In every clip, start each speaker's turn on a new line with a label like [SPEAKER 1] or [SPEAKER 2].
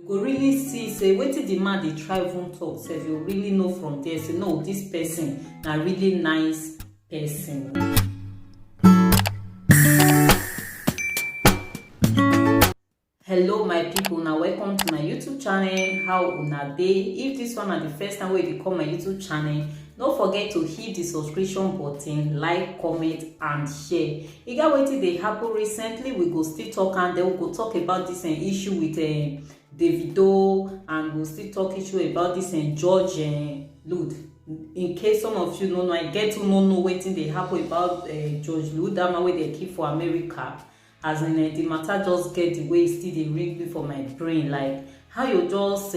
[SPEAKER 1] go really see say wetin the man dey try even talk sef, you really know from there say no, this person na really nice person. Hello my people, now welcome to my YouTube channel. How una dey? If this one na the first time wey you dey come my YouTube channel, don't forget to hit the subscription button, like, comment and share. E get wetin dey happen recently, we go still talk, and then we go talk about this issue with Davido, and we'll still talk issue about this George Loud. In case some of you don't know, I get to know wetin dey happen about George Loud, that man wey dey keep for America. As in the matter just get the way still dey ring me for my brain, like how you just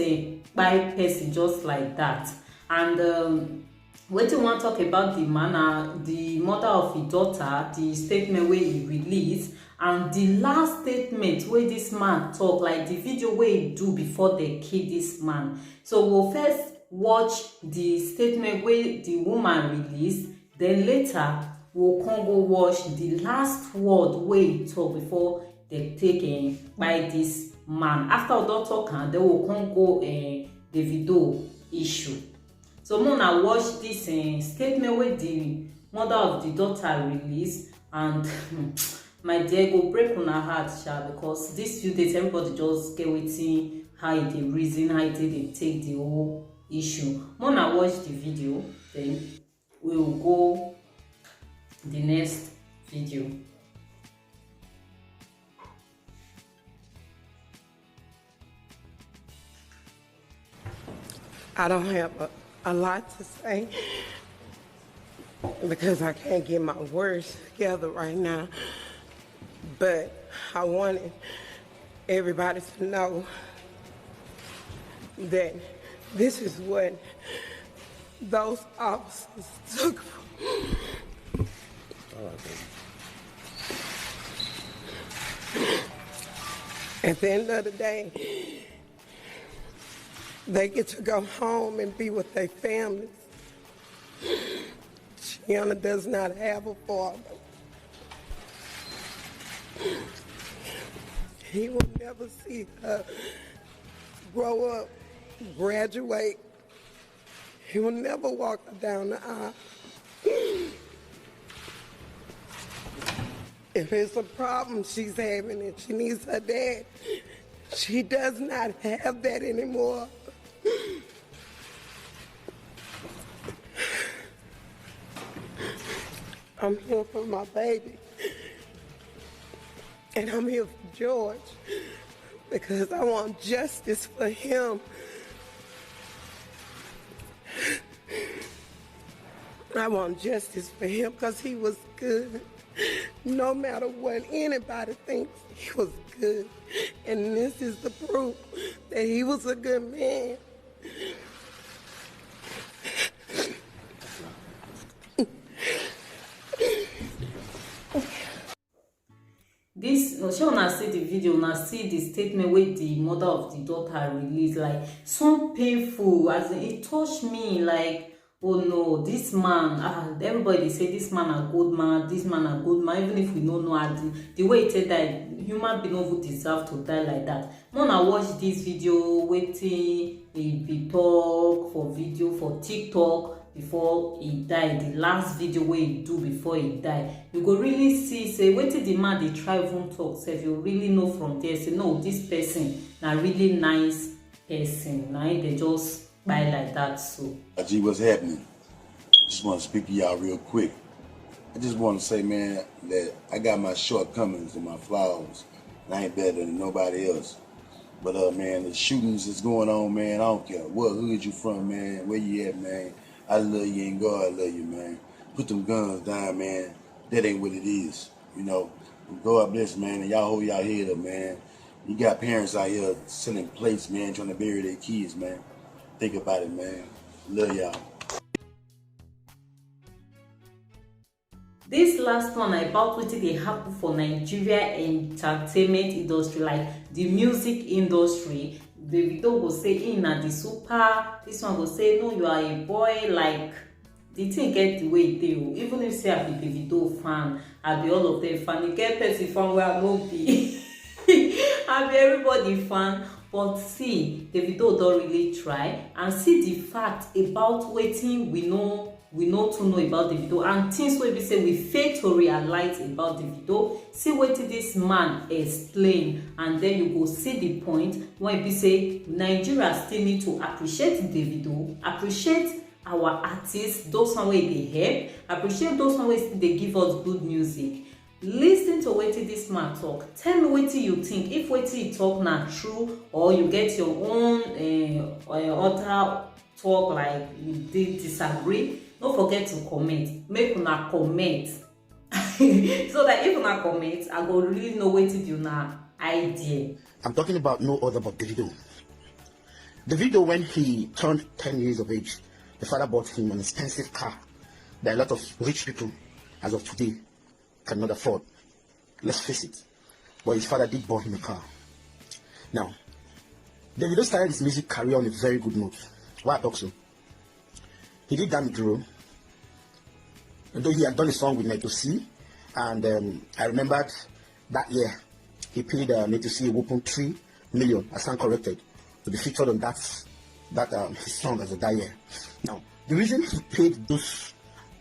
[SPEAKER 1] buy person just like that. And wetin we wan talk about the man, the mother of his daughter, the statement wey he release, and the last statement wey this man talk, like the video wey he do before they kill this man. So we'll first watch the statement wey the woman release, then later we'll come go watch the last word wey he talk before they take by this man. After we don talk, and then we'll come go Davido issue. So Mona watch this statement wey the mother of the daughter release, and my dear, go break una heart sha, because this few days everybody just get wetin how e dey reason, how e dey take the whole issue. Mona watch the video, then we will go the next video.
[SPEAKER 2] I don't have a lot to say because I can't get my words together right now, but I wanted everybody to know that this is what those officers took from me. At the end of the day, they get to go home and be with their families. Gianna does not have a father. He will never see her grow up, graduate. He will never walk her down the aisle. If it's a problem she's having and she needs her dad, she does not have that anymore. I'm here for my baby, and I'm here for George because I want justice for him. I want justice for him because he was good. No matter what anybody thinks, he was good. And this is the proof that he was a good man.
[SPEAKER 1] This she wanna see the video, now see the statement where the mother of the daughter released, like so painful, as in, it touched me like, oh no, this man, everybody say this man a good man, this man a good man, even if we don't know the way it said that human being don't deserve to die like that. Mona watch this video, waiting he be talk for video for TikTok before he died, the last video where he do before he died. You go really see say wetin the man dey try even talk sef, you really know from there say no, this person na really nice person, na they just buy like that. So
[SPEAKER 3] Gee, what's happening? Just want to speak to y'all real quick. I just want to say, man, that I got my shortcomings and my flaws, and I ain't better than nobody else. But man, the shootings is going on, man. I don't care what hood you from, man, where you at, man. I love you and God love you, man. Put them guns down, man. That ain't what it is, you know. God bless, man, and y'all hold y'all head up, man. You got parents out here selling plates, man, trying to bury their kids, man. Think about it, man. Love y'all.
[SPEAKER 1] this last one about wetin dey happen for Nigeria entertainment industry, like the music industry. Davido go say he na the super, this one go say no, you are a boy. Like the thing get the way e dey o. Even if say I be Davido fan, I be all of them fan, e get person fan where I no be I be everybody fan. but see Davido don really try, and see the fact about wetin we no too know about Davido and things wey be say we fail to realize about Davido. See wetin this man explain, and then you go see the point wey be say Nigeria still need to appreciate Davido, appreciate our artists, those one wey dey help, appreciate those one wey still dey give us good music. Lis ten to wetin this man talk. Tell me wetin you think, if wetin he talk na true or you get your own other talk like you dey disagree. No forget to comment, make una comment so that if una comment I go really know wetin be una idea.
[SPEAKER 4] I'm talking about no other but Davido. Davido, when he turned 10 years of age, the father bought him an expensive car that a lot of rich people as of today cannot afford. Let's face it. But his father did buy him a car. Now, Davido started his music career on a very good note. Why I talk so? He did Dami Duro. Though he had done a song with Neto C, and I remembered that year he paid Neto C a whopping 3 million, I stand corrected, to be featured on that his song as of that year. Now, the reason he paid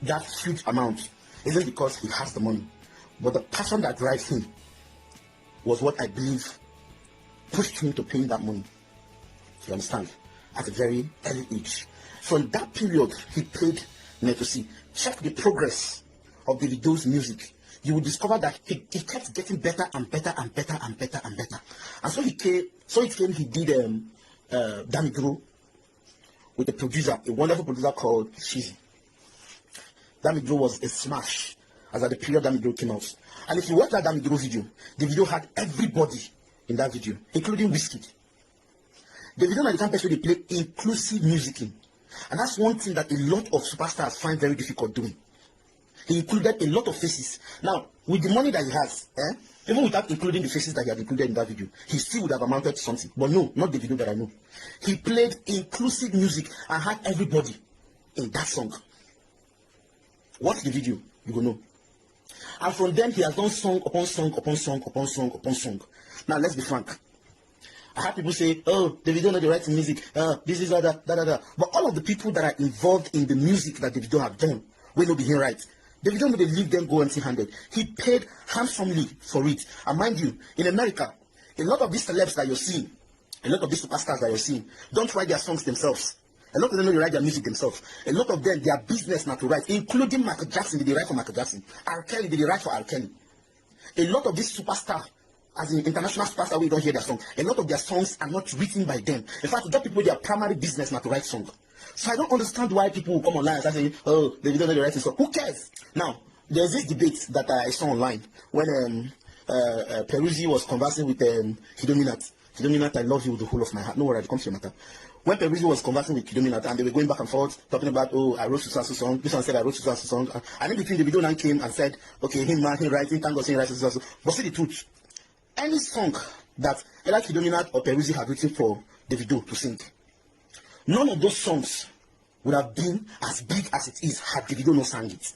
[SPEAKER 4] that huge amount isn't because he has the money, but the passion that drives him was what I believe pushed him to paying that money. You understand? At a very early age. So in that period, he paid Neto C. Check the progress of Davido's music. You will discover that he kept getting better and better and better and better and better. And so he did Dami Duro with a producer, a wonderful producer called Shizzy. Dami Duro was a smash as at the period Dami Duro came out. And if you watch that Dami Duro video, the video had everybody in that video, including Wizkid. Davido is the kind of person they play inclusive music in. And that's one thing that a lot of superstars find very difficult doing. He included a lot of faces. Now, with the money that he has, even without including the faces that he had included in that video, he still would have amounted to something. But no, not the video that I know. He played inclusive music and had everybody in that song. Watch the video, you will know. And from then, he has done song upon song upon song upon song upon song. Now, let's be frank. I had people say, oh, Davido know the right music, this is that. But all of the people that are involved in the music that Davido have done will not be here right. Davido know they leave them go empty-handed. He paid handsomely for it. And mind you, in America, a lot of these celebs that you're seeing, a lot of these superstars that you're seeing, don't write their songs themselves. A lot of them don't write their music themselves. A lot of them, their business not to write, including Michael Jackson, did they write for Michael Jackson? R. Kelly, did they write for R. Kelly? A lot of these superstars, as in international superstars, we don't hear their song. A lot of their songs are not written by them. In fact, those people, their primary business not to write song. So I don't understand why people will come online and start saying, oh, they don't know the writing song. Who cares? Now, there's this debate that I saw online when Peruzzi was conversing with Kidominat. Kidominat, I love you with the whole of my heart. No worry, it comes to your matter. When Peruzzi was conversing with Kidominat and they were going back and forth, talking about, oh, I wrote Susan's song. This one said I wrote Susan's song. And in between, the video man came and said, okay, him writing, thank God, he writing Susan's song. But see the truth. Any song that either Kidominat or Peruzzi have written for Davido to sing, none of those songs would have been as big as it is had Davido not sang it.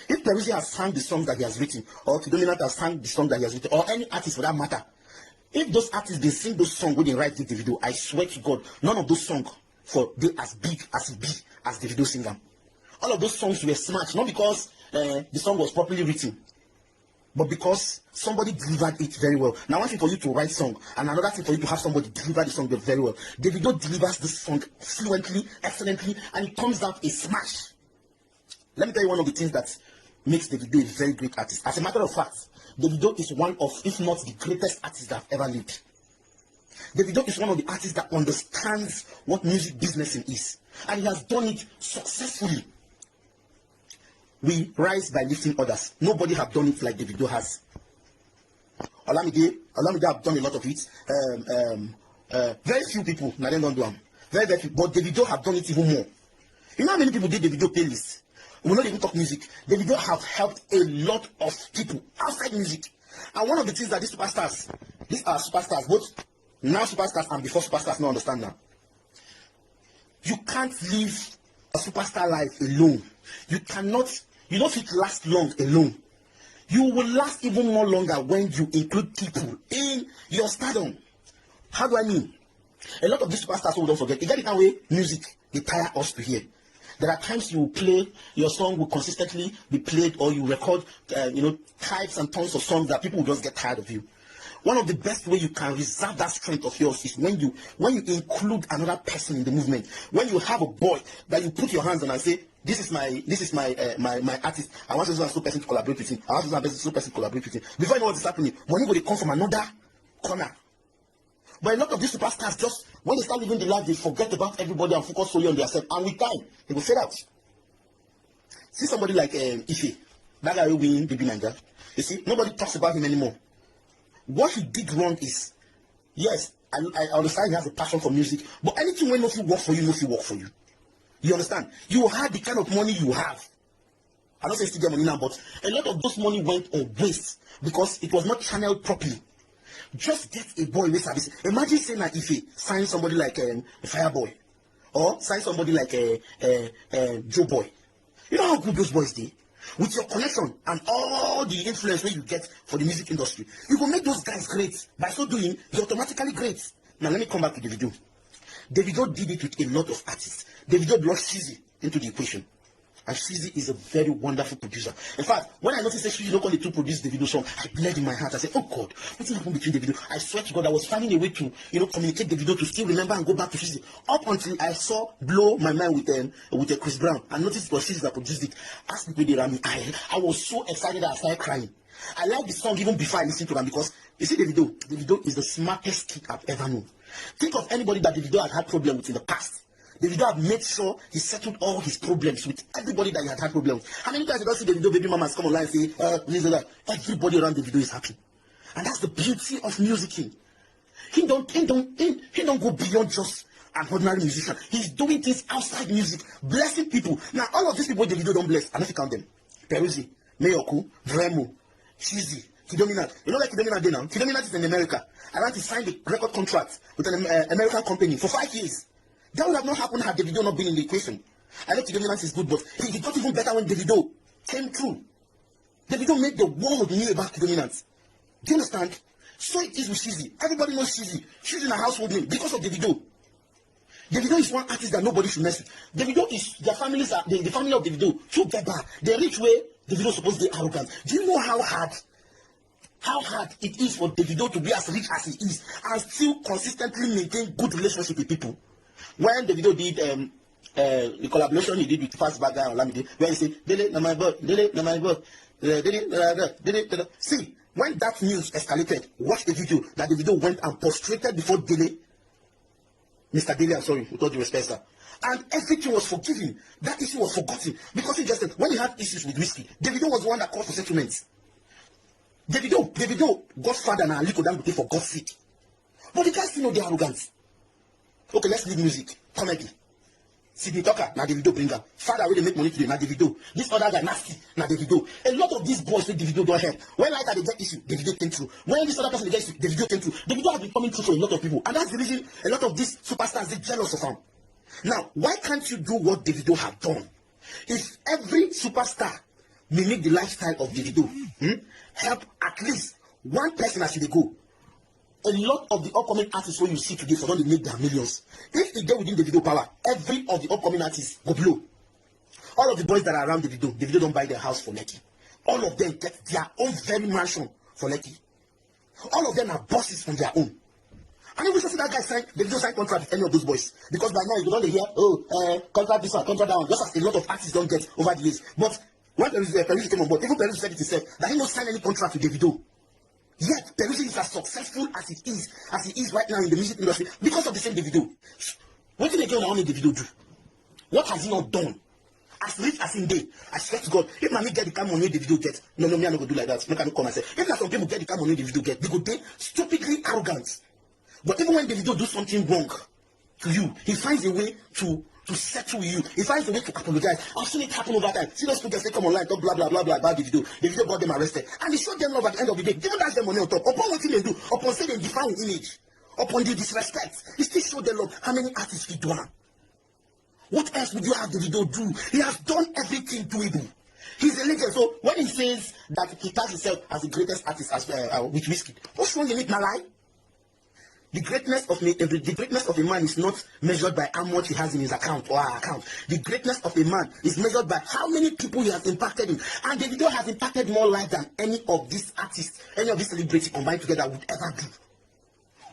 [SPEAKER 4] If Peruzzi has sang the song that he has written, or Kidominat has sang the song that he has written, or any artist for that matter, if those artists they sing those songs when they write the Davido, I swear to God, none of those songs for they as big as Davido sing them. All of those songs were smashed, not because the song was properly written, but because somebody delivered it very well. Now, one thing for you to write song, and another thing for you to have somebody deliver the song very well. Davido delivers this song fluently, excellently, and it comes out a smash. Let me tell you one of the things that makes Davido a very great artist. As a matter of fact, Davido is one of, if not the greatest artist that have ever lived. Davido is one of the artists that understands what music business is, and he has done it successfully. We rise by lifting others. Nobody have done it like Davido has. Olamide have done a lot of it. Very few people, now they don't do them. Very few. But Davido have done it even more. You know how many people did Davido playlist? We not even talk music. Davido have helped a lot of people outside music. And one of the things that these are superstars, both now superstars and before superstars now understand now. You can't live a superstar life alone. You don't fit last long alone. You will last even more longer when you include people in your stardom. How do I mean? A lot of these superstars who don't forget, you get the kind way music, they tire us to hear. There are times you play, your song will consistently be played, or you record, types and tons of songs that people will just get tired of you. One of the best way you can reserve that strength of yours is when you include another person in the movement. When you have a boy that you put your hands on and say, this is my artist. I want so person to collaborate with him. I want so person to collaborate with him. Before you know what is happening, money will come from another corner. But a lot of these superstars, just when they start living the life, they forget about everybody and focus solely on themselves. And with time, they will fade out. See somebody like Ife, that guy who win Baby Naija. You see, nobody talks about him anymore. What he did wrong is, yes, I understand he has a passion for music, but anything when nothing work for you, nothing work for you. You understand? You had the kind of money you have. I don't say still get money now, but a lot of those money went on waste because it was not channeled properly. Just get a boy with service. Imagine saying that if he sign somebody like a Fireboy, or sign somebody like Joe Boy. You know how good those boys did? With your connection and all the influence that you get for the music industry, you will make those guys great. By so doing, you're automatically great. Now let me come back to Davido. Davido did it with a lot of artists. Davido brought Shizzy into the equation. And Shizzy is a very wonderful producer. In fact, when I noticed that Shizzy don't call the two produce Davido song, I bled in my heart. I said, oh God, what's happened between Davido? I swear to God, I was finding a way to, communicate Davido to still remember and go back to Shizzy. Up until I saw Blow My Mind with Chris Brown and noticed it was Shizzy that produced it. Ask me where they I was so excited that I started crying. I like the song even before I listened to them because you see Davido is the smartest kid I've ever known. Think of anybody that Davido had problems with in the past. Davido had made sure he settled all his problems with everybody that he had problems with. How many times you don't see Davido baby mamas come online and say, this or that? Everybody around Davido is happy. And that's the beauty of musicking. He don't go beyond just an ordinary musician. He's doing things outside music, blessing people. Now, all of these people Davido don't bless, I don't count them. Peruzzi, Mayoku, Vremo, Shizzy, Kidominat. You know like Kidominat now? Kidominat is in America. I want to sign the record contract with an American company for 5 years. That would have not happened had Davido not been in the equation. I know Kidominat is good, but he got even better when Davido came through. Davido made the world know about Kidominat. Do you understand? So it is with Shizzy. Everybody knows Shizzy. She's in a household name because of Davido. Davido is one artist that nobody should mess with. Davido is, their families are, the family of Davido, so get back. The rich way, Davido is supposed to be arrogant. Do you know how hard it is for Davido to be as rich as he is and still consistently maintain good relationship with people? When Davido did the collaboration he did with Fastback and Olamide, where he said, Dele, na my boy, Dele, na my boy, Dele. See, when that news escalated, watch the video that Davido went and prostrated before Dele, Mr. Dele, I'm sorry, with all due respect, sir. And everything was forgiven. That issue was forgotten because he just said, when he had issues with whiskey, Davido was the one that called for settlements. Davido, Godfather and Aliko Dangote for God's sake. But the guys still know they're arrogant. Okay, let's leave music. Comedy. Sidney Tucker, now Davido bring up. Father really make money today, now Davido. This other guy, nasty, now Davido. A lot of these boys say Davido don't help. When like they get issue, Davido came through. When this other person they get issue, Davido came through. Davido has been coming through for a lot of people. And that's the reason a lot of these superstars are jealous of him. Now, why can't you do what Davido have done? If every superstar mimic the lifestyle of Davido, help at least one person as they go. A lot of the upcoming artists who you see today for don't make their millions. If they get within the video power, every of the upcoming artists go blow. All of the boys that are around Davido don't buy their house for Lekki. All of them get their own very mansion for Lekki. All of them are bosses on their own. And if we see that guy sign, Davido sign contract with any of those boys. Because by now you don't hear, contract this one, contract that one. Just as a lot of artists don't get over the years. But when Peruzzi came on board, even Peruzzi said it himself, that he don't sign any contract with Davido. Yet, Peruzzi is as successful as he is right now in the music industry because of the same Davido. What did again only Davido do? What has he not done? As rich as in day, I swear to God, if mommy get the kind of money Davido get, no, me I no go do like that. Make I no come and say, if some people get the kind of money Davido get, they go dey stupidly arrogant. But even when Davido do something wrong to you, he finds a way to settle you. He finds a way to apologize. I've seen it happen over time. See those people, they come online, talk blah blah blah blah about Davido. Davido got them arrested. And they showed them love at the end of the day. They don't dash them money on top. Upon what they do, upon say they define image, upon the disrespect, he still showed them love. How many artists he do? What else would you have Davido do? He has done everything doable. He's a legend. So when he says that he tags himself as the greatest artist as with Wizkid, what's wrong in it, Malai? The greatness of a man is not measured by how much he has in his account or her account. The greatness of a man is measured by how many people he has impacted in. And Davido has impacted more lives than any of these artists, any of these celebrities combined together would ever do.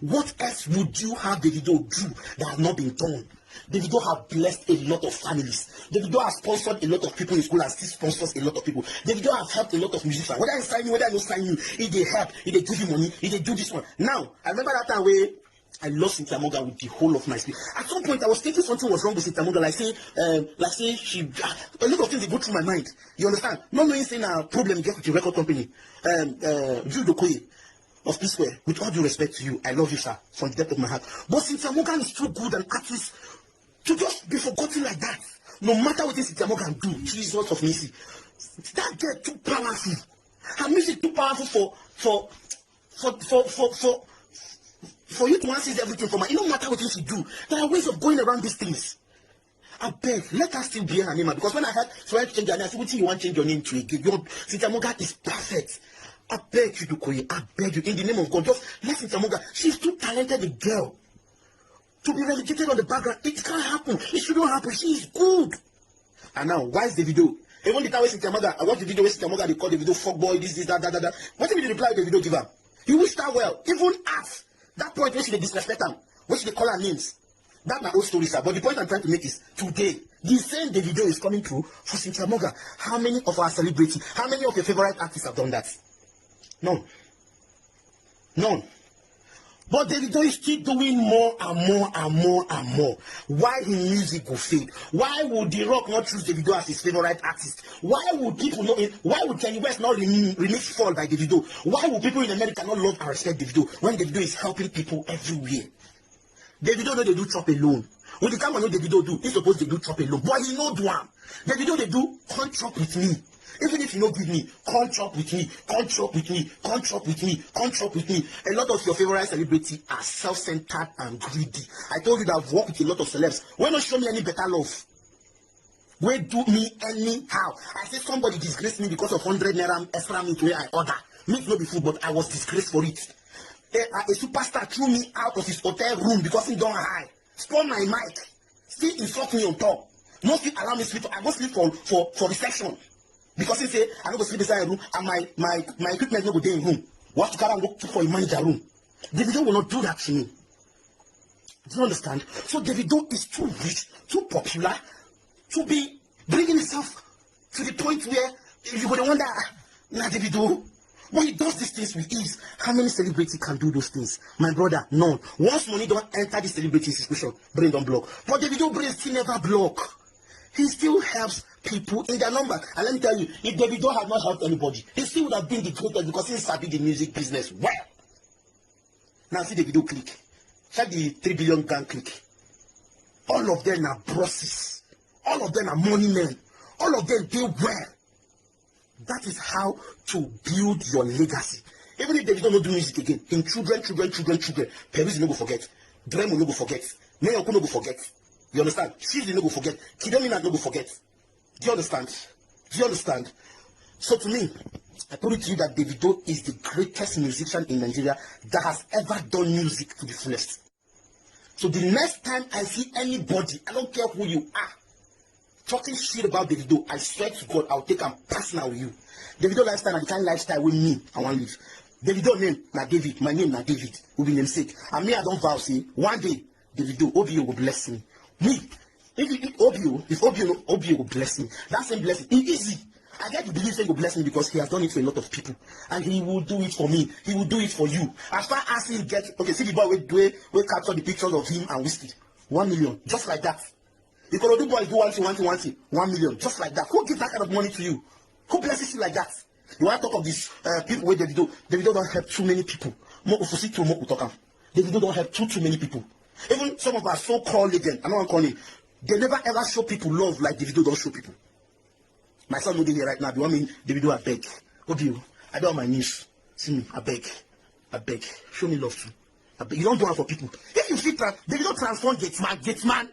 [SPEAKER 4] What else would you have Davido do that has not been done? Davido has blessed a lot of families. Davido has sponsored a lot of people in school and still sponsors a lot of people. Davido has helped a lot of musicians. Whether he sign you, whether he don't sign you, if they help, if they give you money, if they do this one. Now, I remember that time where I lost Cynthia Morgan with the whole of my spirit. At some point, I was thinking something was wrong with Cynthia Morgan. Like say she, a lot of things they go through my mind. You understand? Not knowing saying a problem get with the record company. Jude Okoye of P Square, with all due respect to you, I love you, sir, from the depth of my heart. But Cynthia Morgan is too good an artist to just be forgotten like that. No matter what Cynthia Morgan do, Jesus of mercy, that girl too powerful. Her music too powerful for you to answer everything from her. It don't matter what she do. There are ways of going around these things. I beg, let her still bear her name. Because when I heard trying to change her name, I said, what do you want to change your name to again? Cynthia Morgan is perfect. I beg you, Dukoye, I beg you, in the name of God, just let Cynthia Morgan. She's too talented a girl to be relegated on the background. It can't happen. It shouldn't happen. She is good. And now, why is the video? Even the time where Cynthia Morgan, I watched the video where Cynthia Morgan, they call the video fuckboy, this, that. What did the reply the video give her? He wished her well. Even at that point where she disrespect her, where she call her names. That's my old story, sir. But the point I'm trying to make is, today, the same the video is coming through for Cynthia Morgan. How many of our celebrities, how many of your favorite artists have done that? None. But Davido is still doing more and more. Why his music will fade? Why would The Rock not choose Davido as his favorite artist? Why would people not? Why would Kanye West not remix Fall by Davido? Why would people in America not love and respect Davido when Davido is helping people everywhere? Davido know they do chop alone. When the time I know Davido do, he's supposed to do chop alone. But he know do am. Davido they do come chop with me. Even if you don't give me, come chop with me. A lot of your favorite celebrities are self-centered and greedy. I told you that I've worked with a lot of celebs. Why not show me any better love? Why do me anyhow? I say somebody disgraced me because of 100 naira extra meat where I order. Meat no be food, but I was disgraced for it. A superstar threw me out of his hotel room because he don't hide. Spoil my mic. Still insult me on top. No still allow me sleep. I go sleep for reception. Because he say I no go sleep inside a room and my equipment no go dey in room. What to carry and go for a manager room? Davido will not do that to me. Do you understand? So Davido is too rich, too popular, to be bringing himself to the point where you go wonder, nah Davido. But he does these things with ease. How many celebrities can do those things? My brother, none. Once money don't enter the celebrity institution, brain don't block. But Davido brain still never block. He still helps people in their number. And let me tell you, if Davido had not helped anybody, he still would have been the greatest because he started the music business well. Now see Davido click. Check the 3 billion gang click. All of them are bosses. All of them are money men. All of them do well. That is how to build your legacy. Even if Davido don't do music again, in children, Peruzzi no go forget. Dremo no go forget. Meyoko no go forget. You understand? Shizzy no go forget. Kidomina no go forget. Do you understand? So to me, I put it to you that Davido is the greatest musician in Nigeria that has ever done music to the fullest. So the next time I see anybody, I don't care who you are, talking shit about Davido, I swear to God, I'll take them personal with you. Davido lifestyle and the kind of lifestyle with me, I want to live. Davido name, na David. My name, na David. Will be namesake. And me, I don't vow, say, one day, Davido, OBO will bless me. Me, if OBO will bless me, that same blessing, it's easy. I get to believe he will bless me because he has done it for a lot of people. And he will do it for me. He will do it for you. As far as he gets, okay, see the boy will capture the pictures of him and Whiskey. 1 million, just like that. The Korodu boy do one thing, 1 million, just like that. Who gives that kind of money to you? Who blesses you like that? You want to talk of these people where Davido don't help too many people. Davido don't help too many people. Even some of our so-called legends, I know I'm calling, they never ever show people love like Davido don't show people. My son moving here right now, you want me, Davido, I beg. Obio, I don't on my knees. See me, I beg. Show me love too. I beg. You don't do it for people. If you feel Davido transform Gateman,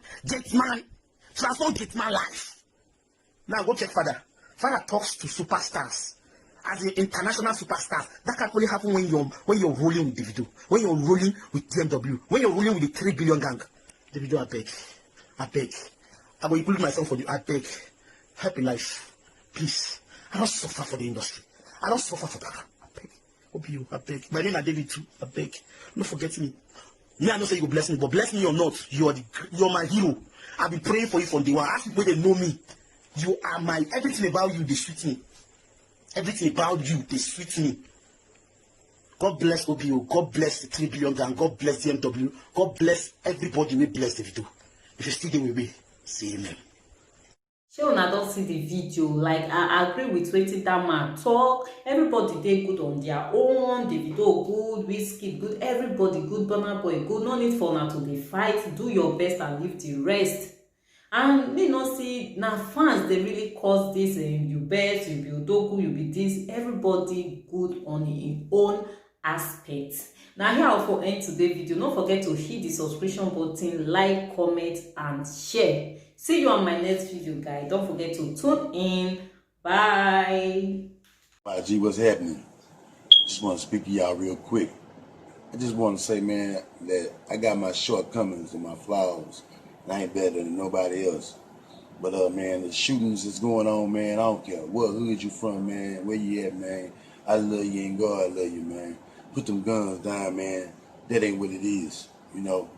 [SPEAKER 4] transform Gateman life. Now go check Father. Father talks to superstars as an international superstar. That can only happen when you're rolling with Davido, when you're rolling with DMW, when you're rolling with the 3 billion gang. Davido, I beg. I will include myself for you. I beg. Help in life, please. I don't suffer for the industry. I don't suffer for that. I beg. Hope you. I beg. My name is David too. I beg. Don't forget me. Me, I don't say you go bless me, but bless me or not, you're my hero. I've been praying for you from day one. Ask people they know me. You are my everything about you. They sweet me. Everything about you, they sweet me. God bless OBO. God bless the 3 billion gang. God bless DMW. God bless everybody. We bless Davido. If you still there with me, say amen.
[SPEAKER 1] Shey una don see the video. Like, I agree with wetin that man talk. Everybody dey good on their own. Davido good, Wizkid good, everybody good, Burna Boy good. No need for una to dey fight. Do your best and leave the rest. And me no see na fans dey really cause this. You bet, you be odogu, you be this. Everybody good on im own aspect. Now here I will end today's video. Don't forget to hit the subscription button, like, comment, and share. See you on my next video, guys. Don't forget to tune in. Bye.
[SPEAKER 3] YG, what's happening? Just want to speak to y'all real quick. I just want to say, man, that I got my shortcomings and my flaws, and I ain't better than nobody else. But man, the shootings that's going on, man, I don't care what hood you from, man, where you at, man. I love you and God love you, man. Put them guns down, man. That ain't what it is, you know.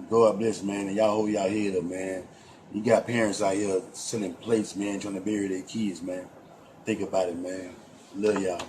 [SPEAKER 3] God bless, man, and y'all hold y'all head up, man. You got parents out here selling plates, man, trying to bury their kids, man. Think about it, man. Love y'all.